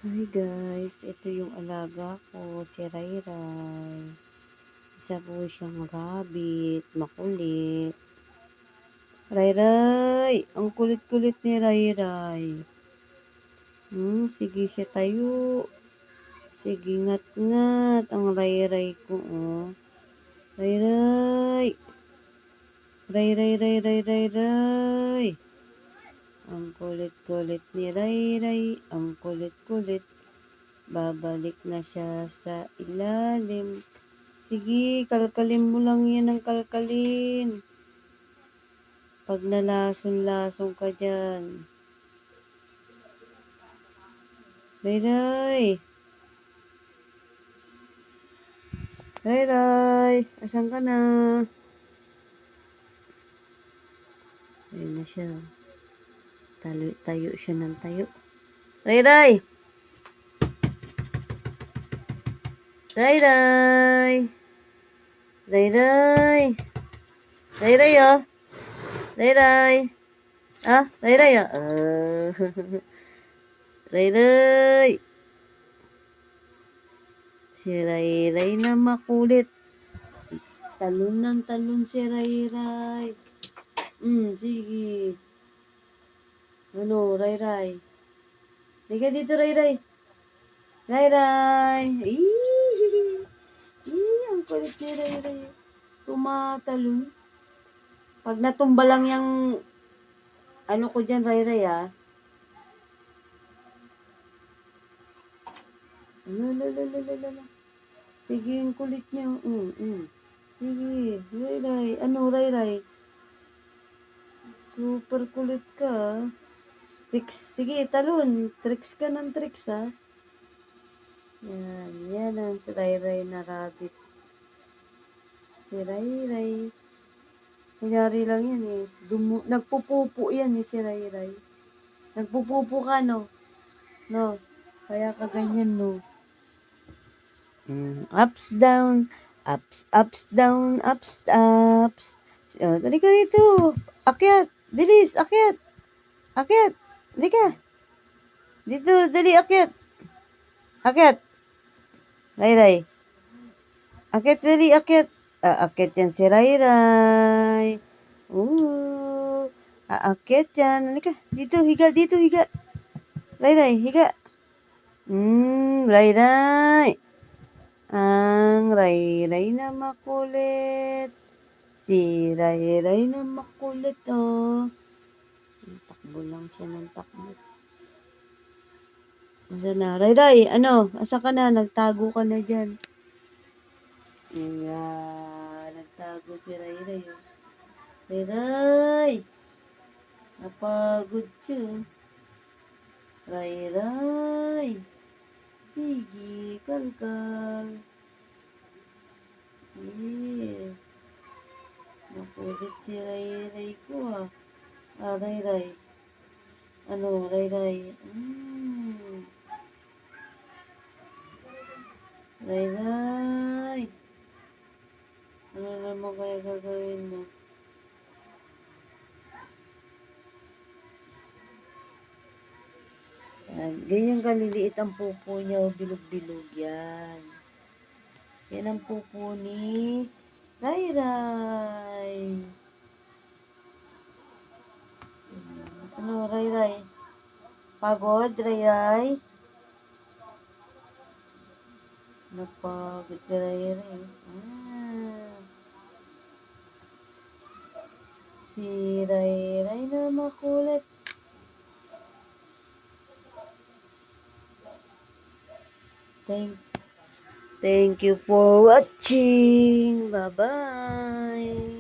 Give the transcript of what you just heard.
Hi guys, ito yung alaga ko, si Rayray. Isa po siyang rabbit, makulit. Rayray, ang kulit-kulit ni Rayray. Sige siya tayo. Sige, ngat-ngat ang Rayray ko, oh. Rayray. Ray. Ang kulit-kulit ni Rayray, ang kulit-kulit. Babalik na siya sa ilalim. Sige, kalkalin mo lang yan ng kalkalin. Pag nalason-lason ka dyan. Rayray! Rayray! Asan ka na? Ayun na siya. Tayo siya ng tayo. Rayray! Rayray! Rayray! Rayray, oh! Rayray! Ah, Rayray, oh! Rayray! Si Rayray na makulit. Talon ng talon si Rayray. Sige. Ano, Rayray? Liga dito, Rayray. Rayray! Ang kulit ni Rayray. Tumatalon. Pag natumba lang yung ano ko dyan, Rayray, ah. Lala. Sige, ang kulit niya. Sige, Rayray. Ano, Rayray? Super kulit ka. Tricks. Sige, talon. Tricks ka ng tricks, ha. Yan ang Rayray na rabbit. Si Rayray. Kunyari lang yan eh. Nagpupupo yan eh si Rayray. Nagpupupo ka, no? No? Kaya ka ganyan, no? Ups, down. Ups, down. Ups. Dali ka dito. Akyat. Bilis, akyat. Akyat. Dali ka. Dito, dali, akyat. Akyat. Rayray. Akyat, dali, akyat. Akyat yan si Rayray. Aakyat yan. Halika. Dito, higa. Rayray, higa. Rayray. Ang Rayray na makulit. Si Rayray na makulit, oh. Takbo lang siya ng takbo. Asa na? Rayray, ano? Asa ka na? Nagtago ka na dyan. Nagtago si Rayray, oh. Rayray! Napagod siya. Rayray! Sige, kalkal. Nakulit si Rayray ko, ah. Rayray. Ano, Rayray? Rayray! Ano naman kaya gagawin mo? Ganyan kaliliit ang pupo niya, bilog-bilog yan. Yan ang pupo ni Rayray. Ano, Rayray? Pagod, Rayray? Napagod si Rayray. Si Rayray na makulit. Thank you for watching. Bye-bye.